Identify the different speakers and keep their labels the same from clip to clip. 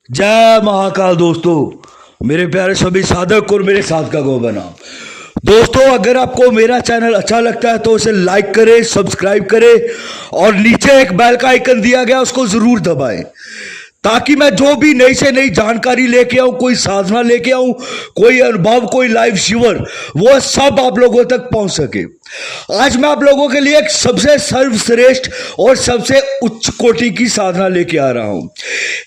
Speaker 1: जय महाकाल दोस्तों, मेरे प्यारे सभी साधक और मेरे साधका को बनाओ। दोस्तों, अगर आपको मेरा चैनल अच्छा लगता है तो उसे लाइक करें, सब्सक्राइब करें और नीचे एक बेल का आइकन दिया गया उसको जरूर दबाएं, ताकि मैं जो भी नई से नई जानकारी लेके आऊं, कोई साधना लेके आऊं, कोई अनुभव, कोई लाइव शिविर, वो सब आप लोगों तक पहुंच सके। आज मैं आप लोगों के लिए एक सबसे सर्वश्रेष्ठ और सबसे उच्च कोटि की साधना लेके आ रहा हूं।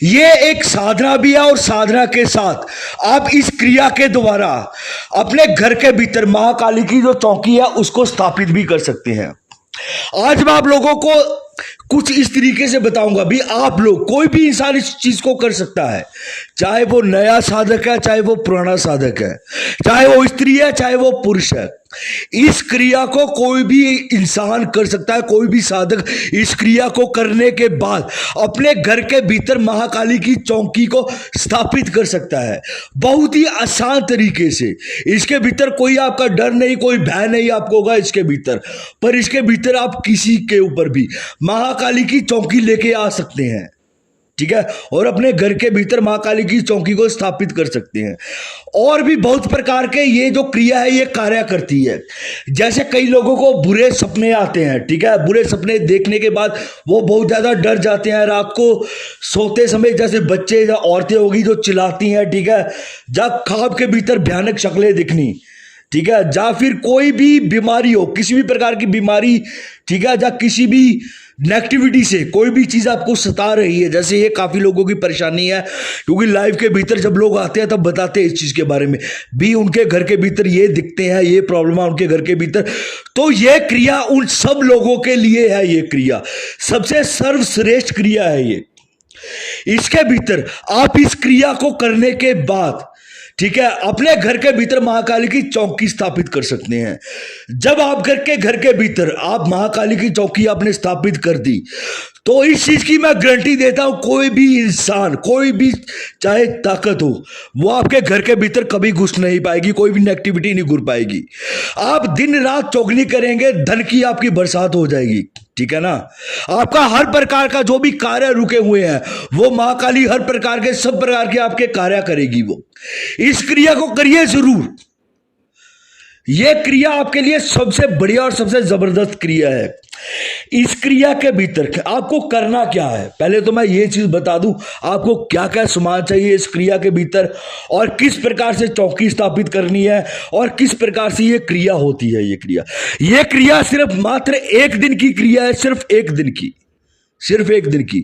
Speaker 1: ये एक साधना भी है और साधना के साथ आप इस क्रिया के द्वारा अपने घर के भीतर महाकाली की जो चौकी है उसको स्थापित भी कर सकते हैं। आज मैं आप लोगों को कुछ इस तरीके से बताऊंगा भी, आप लोग कोई भी इंसान इस चीज को कर सकता है, चाहे वो नया साधक है, चाहे वो पुराना साधक है, चाहे वो स्त्री है, चाहे वो पुरुष है। इस क्रिया को कोई भी इंसान कर सकता है, कोई भी साधक इस क्रिया को करने के बाद अपने घर के भीतर महाकाली की चौकी को स्थापित कर सकता है, बहुत ही आसान तरीके से। इसके भीतर कोई आपका डर नहीं, कोई भय नहीं आपको होगा इसके भीतर, पर इसके भीतर आप किसी के ऊपर भी महाकाली की चौकी लेके आ सकते हैं, ठीक है, और अपने घर के भीतर महाकाली की चौकी को स्थापित कर सकते हैं। और भी बहुत प्रकार के ये जो क्रिया है ये कार्य करती है। जैसे कई लोगों को बुरे सपने आते हैं, ठीक है, बुरे सपने देखने के बाद वो बहुत ज्यादा डर जाते हैं। रात को सोते समय जैसे बच्चे या औरतें होगी जो चिल्लाती हैं, ठीक है, या ख्वाब के भीतर भयानक शक्लें दिखनी, ठीक है, या फिर कोई भी बीमारी हो, किसी भी प्रकार की बीमारी, ठीक है, या किसी भी नेगेटिविटी से कोई भी चीज आपको सता रही है। जैसे ये काफी लोगों की परेशानी है, क्योंकि लाइव के भीतर जब लोग आते हैं तब बताते हैं इस चीज के बारे में भी, उनके घर के भीतर ये दिखते हैं, ये प्रॉब्लम है उनके घर के भीतर। तो ये क्रिया उन सब लोगों के लिए है। ये क्रिया सबसे सर्वश्रेष्ठ क्रिया है ये। इसके भीतर आप इस क्रिया को करने के बाद, ठीक है, अपने घर के भीतर महाकाली की चौकी स्थापित कर सकते हैं। जब आप घर के भीतर आप महाकाली की चौकी आपने स्थापित कर दी, तो इस चीज की मैं गारंटी देता हूं, कोई भी इंसान, कोई भी चाहे ताकत हो, वो आपके घर के भीतर कभी घुस नहीं पाएगी, कोई भी नेगेटिविटी नहीं घुस पाएगी। आप दिन रात चौगनी करेंगे, धन की आपकी बरसात हो जाएगी, ठीक है ना। आपका हर प्रकार का जो भी कार्य रुके हुए हैं वो महाकाली हर प्रकार के, सब प्रकार के आपके कार्य करेगी। वो इस क्रिया को करिए जरूर। यह क्रिया आपके लिए सबसे बढ़िया और सबसे जबरदस्त क्रिया है। इस क्रिया के भीतर आपको करना क्या है, पहले तो मैं ये चीज बता दूं आपको क्या क्या सामान चाहिए इस क्रिया के भीतर, और किस प्रकार से चौकी स्थापित करनी है, और किस प्रकार से ये क्रिया होती है। ये क्रिया सिर्फ मात्र एक दिन की क्रिया है, सिर्फ एक दिन की, सिर्फ एक दिन की।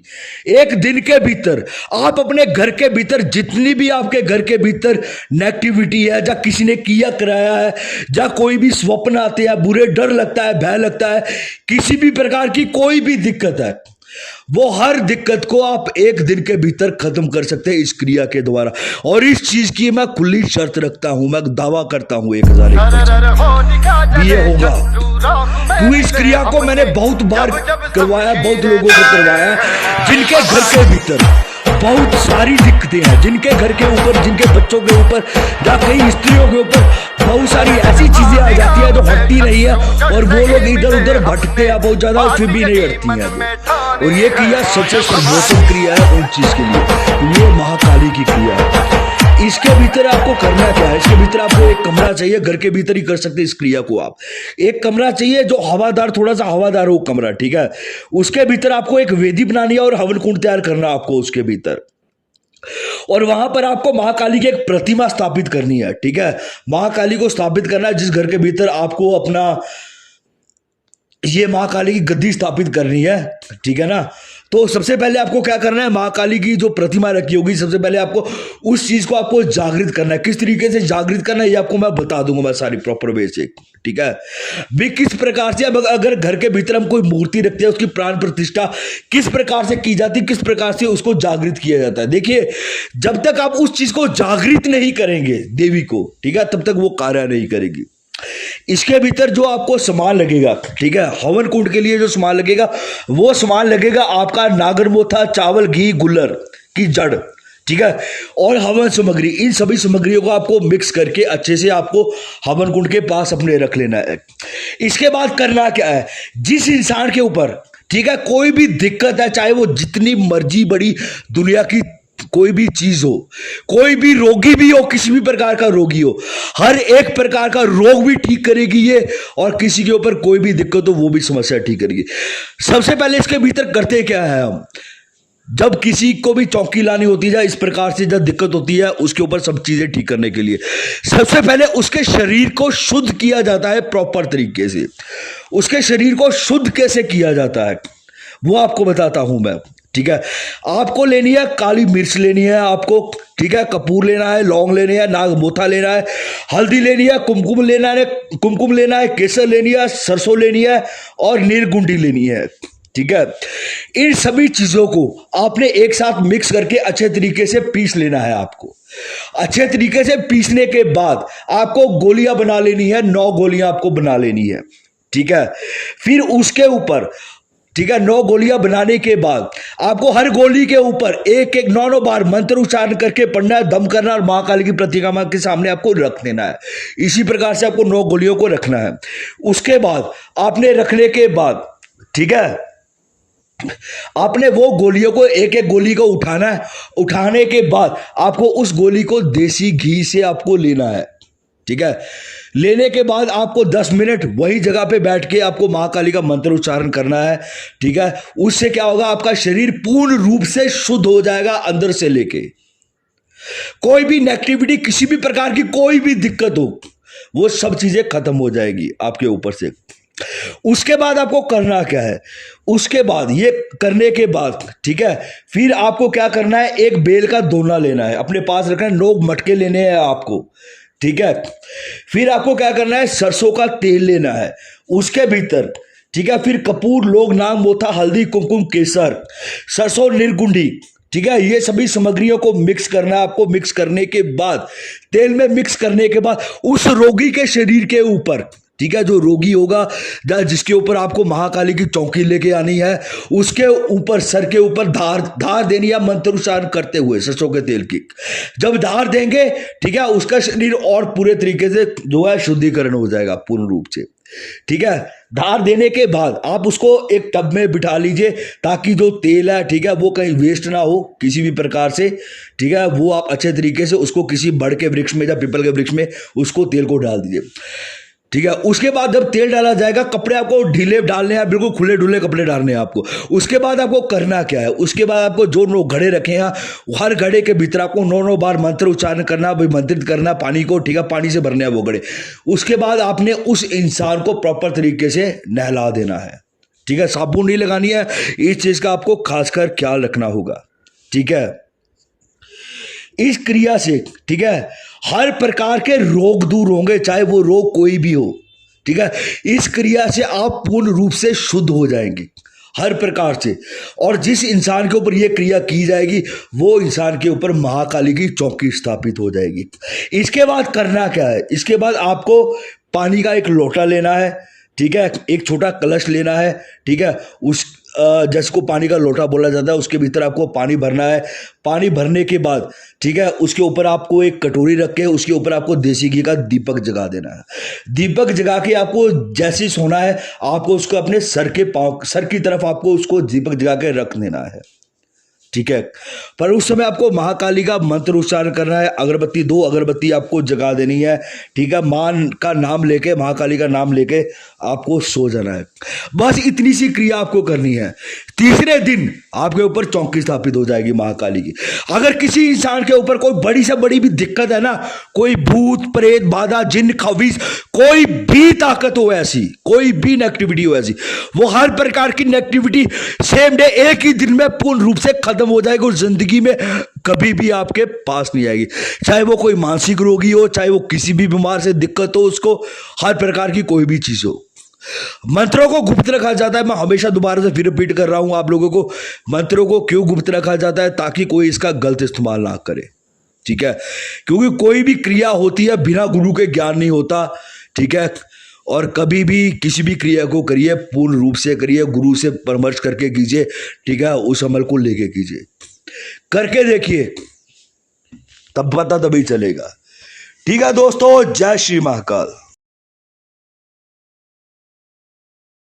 Speaker 1: एक दिन के भीतर आप अपने घर के भीतर जितनी भी आपके घर के भीतर नेगेटिविटी है, या किसी ने किया कराया है, या कोई भी स्वप्न आते हैं, बुरे डर लगता है, भय लगता है, किसी भी प्रकार की कोई भी दिक्कत है, वो हर दिक्कत को आप एक दिन के भीतर खत्म कर सकते हैं इस क्रिया के द्वारा। और इस चीज की मैं खुली शर्त रखता हूं, मैं दावा करता हूं 1001% ये होगा। क्योंकि इस क्रिया को मैंने बहुत बार करवाया, बहुत लोगों को करवाया, जिनके घर के भीतर बहुत सारी दिक्कतें हैं, जिनके घर के ऊपर, जिनके बच्चों के ऊपर, या कई स्त्रियों के ऊपर बहुत सारी ऐसी चीजें आ जाती है जो हटती नहीं है, और वो लोग इधर उधर भटकते हैं बहुत ज्यादा, फिर भी नहीं हटती है। और ये क्रिया सबसे सर्वोत्तम क्रिया है उन चीज के लिए, ये महाकाली की क्रिया है। इसके भीतर आपको करना क्या है, इसके भीतर आपको एक कमरा चाहिए, घर के भीतर ही कर सकते हैं इस क्रिया को आप। एक कमरा चाहिए जो हवादार, थोड़ा सा हवादार हो कमरा, ठीक है। उसके भीतर आपको एक वेदी बनानी है और हवन कुंड तैयार करना आपको उसके भीतर, और वहां पर आपको महाकाली की एक प्रतिमा स्थापित करनी है, ठीक है। महाकाली को स्थापित करना है जिस घर के भीतर आपको अपना ये महाकाली की गद्दी स्थापित करनी है, ठीक है ना। तो सबसे पहले आपको क्या करना है, महाकाली की जो प्रतिमा रखी होगी, सबसे पहले आपको उस चीज को आपको जागृत करना है। किस तरीके से जागृत करना है ये आपको मैं बता दूंगा, मैं सारी प्रॉपर वे से, ठीक है। भी किस प्रकार से, अब अगर घर के भीतर हम कोई मूर्ति रखते हैं, उसकी प्राण प्रतिष्ठा किस प्रकार से की जाती है, किस प्रकार से उसको जागृत किया जाता है। देखिए, जब तक आप उस चीज को जागृत नहीं करेंगे देवी को, ठीक है, तब तक वो कार्य नहीं करेगी। इसके भीतर जो आपको सामान लगेगा, ठीक है, हवन कुंड के लिए जो सामान लगेगा, वो सामान लगेगा आपका नागरमोथा, चावल, घी, गुल्लर की जड़, ठीक है, और हवन सामग्री। इन सभी सामग्रियों को आपको मिक्स करके अच्छे से आपको हवन कुंड के पास अपने रख लेना है। इसके बाद करना क्या है, जिस इंसान के ऊपर, ठीक है, कोई भी दिक्कत है, चाहे वो जितनी मर्जी बड़ी दुनिया की कोई भी चीज हो, कोई भी रोगी भी हो, किसी भी प्रकार का रोगी हो, हर एक प्रकार का रोग भी ठीक करेगी ये, और किसी के ऊपर कोई भी दिक्कत हो वो भी समस्या ठीक करेगी। सबसे पहले इसके भीतर करते क्या है हम, जब किसी को भी चौकी लानी होती है, इस प्रकार से जब दिक्कत होती है उसके ऊपर सब चीजें ठीक करने के लिए सबसे पहले उसके शरीर को शुद्ध किया जाता है प्रॉपर तरीके से। उसके शरीर को शुद्ध कैसे किया जाता है वो आपको बताता हूं मैं, ठीक है। आपको लेनी है काली मिर्च लेनी है आपको, ठीक है, कपूर लेना है, लौंग लेने हैं, नाग मोथा लेना है, हल्दी लेनी है, कुमकुम लेना है, केसर लेनी है, सरसों लेनी है और नीलगुंडी लेनी है, ठीक है। इन सभी चीजों को आपने एक साथ मिक्स करके अच्छे तरीके से पीस लेना है आपको। अच्छे तरीके से पीसने के बाद आपको गोलियां बना लेनी है, 9 गोलियां आपको बना लेनी है, ठीक है। फिर उसके ऊपर, ठीक है, 9 गोलियां बनाने के बाद आपको हर गोली के ऊपर एक एक 9 बार मंत्र उच्चारण करके पढ़ना है, दम करना और मां काली की प्रतिमा के सामने आपको रख देना है। इसी प्रकार से आपको 9 गोलियों को रखना है। उसके बाद आपने रखने के बाद, ठीक है, आपने वो गोलियों को एक एक गोली को उठाना है। उठाने के बाद आपको उस गोली को देसी घी से आपको लेना है, ठीक है। लेने के बाद आपको 10 मिनट वही जगह पे बैठ के आपको मां काली का मंत्र उच्चारण करना है, ठीक है। उससे क्या होगा, आपका शरीर पूर्ण रूप से शुद्ध हो जाएगा अंदर से लेके। कोई भी नेगेटिविटी, किसी भी प्रकार की कोई भी दिक्कत हो, वो सब चीजें खत्म हो जाएगी आपके ऊपर से। उसके बाद आपको करना क्या है, उसके बाद ये करने के बाद, ठीक है, फिर आपको क्या करना है, एक बेल का दोना लेना है, अपने पास रखना है, 9 मटके लेने हैं आपको, ठीक है। फिर आपको क्या करना है, सरसों का तेल लेना है उसके भीतर, ठीक है। फिर कपूर, लौंग, नाग मोथा, हल्दी, कुमकुम, केसर, सरसों, नीलगुंडी, ठीक है, ये सभी सामग्रियों को मिक्स करना है आपको। मिक्स करने के बाद, तेल में मिक्स करने के बाद उस रोगी के शरीर के ऊपर, ठीक है, जो रोगी होगा, जिसके ऊपर आपको महाकाली की चौकी लेके आनी है, उसके ऊपर, सर के ऊपर धार देनी है मंत्र उच्चारण करते हुए सरसों के तेल की। जब धार देंगे, ठीक है, उसका शरीर और पूरे तरीके से जो है शुद्धिकरण हो जाएगा पूर्ण रूप से, ठीक है। धार देने के बाद आप उसको एक टब में बिठा लीजिए ताकि जो तेल है, ठीक है, वो कहीं वेस्ट ना हो किसी भी प्रकार से, ठीक है। वो आप अच्छे तरीके से उसको किसी बड़ के वृक्ष में या पीपल के वृक्ष में उसको तेल को डाल दीजिए, ठीक है। उसके बाद जब तेल डाला जाएगा, कपड़े आपको ढीले डालने हैं, बिल्कुल खुले डुले कपड़े डालने हैं आपको। उसके बाद आपको करना क्या है, उसके बाद आपको जो 9 घड़े रखे हैं, हर घड़े के भीतर आपको 9 बार मंत्र उच्चारण करना, मंत्रित करना पानी को, ठीक है, पानी से भरने हैं वो घड़े। उसके बाद आपने उस इंसान को प्रॉपर तरीके से नहला देना है, ठीक है। साबुन नहीं लगानी है, इस चीज का आपको खासकर ख्याल रखना होगा, ठीक है। इस क्रिया से, ठीक है, हर प्रकार के रोग दूर होंगे, चाहे वो रोग कोई भी हो, ठीक है। इस क्रिया से आप पूर्ण रूप से शुद्ध हो जाएंगे हर प्रकार से। और जिस इंसान के ऊपर यह क्रिया की जाएगी, वो इंसान के ऊपर महाकाली की चौकी स्थापित हो जाएगी। इसके बाद करना क्या है, इसके बाद आपको पानी का एक लोटा लेना है, ठीक है, एक छोटा कलश लेना है, ठीक है। उस जिसको पानी का लोटा बोला जाता है, उसके भीतर आपको पानी भरना है। पानी भरने के बाद, ठीक है, उसके ऊपर आपको एक कटोरी रख के उसके ऊपर आपको देसी घी का दीपक जगा देना है। दीपक जगा के आपको जैसे सोना है, आपको उसको अपने सर की तरफ आपको उसको दीपक जगा के रख देना है, ठीक है। पर उस समय आपको महाकाली का मंत्र उच्चारण करना है। अगरबत्ती, 2 अगरबत्ती आपको जगा देनी है, ठीक है। मां का नाम लेके, महाकाली का नाम लेके आपको सो जाना है। बस इतनी सी क्रिया आपको करनी है। तीसरे दिन आपके ऊपर चौकी स्थापित हो जाएगी महाकाली की। अगर किसी इंसान के ऊपर कोई बड़ी से बड़ी भी दिक्कत है ना, कोई भूत प्रेत बाधा जिन खबीस कोई भी ताकत हो ऐसी, कोई भी नेगेटिविटी हो ऐसी, वो हर प्रकार की नेगेटिविटी सेम डे, एक ही दिन में पूर्ण रूप से खत्म हो जाएगी और जिंदगी में कभी भी आपके पास नहीं आएगी। चाहे वो कोई मानसिक रोगी हो, चाहे वो किसी भी बीमार से दिक्कत हो उसको, हर प्रकार की कोई भी चीज हो। मंत्रों को गुप्त रखा जाता है। मैं हमेशा दोबारा से फिर रिपीट कर रहा हूं आप लोगों को, मंत्रों को क्यों गुप्त रखा जाता है, ताकि कोई इसका गलत इस्तेमाल ना करे, ठीक है। क्योंकि कोई भी क्रिया होती है बिना गुरु के ज्ञान नहीं होता, ठीक है। और कभी भी किसी भी क्रिया को करिए पूर्ण रूप से करिए, गुरु से परामर्श करके कीजिए, ठीक है। उस अमल को लेके कीजिए, करके देखिए, तब पता तभी चलेगा, ठीक है दोस्तों। जय श्री महाकाल।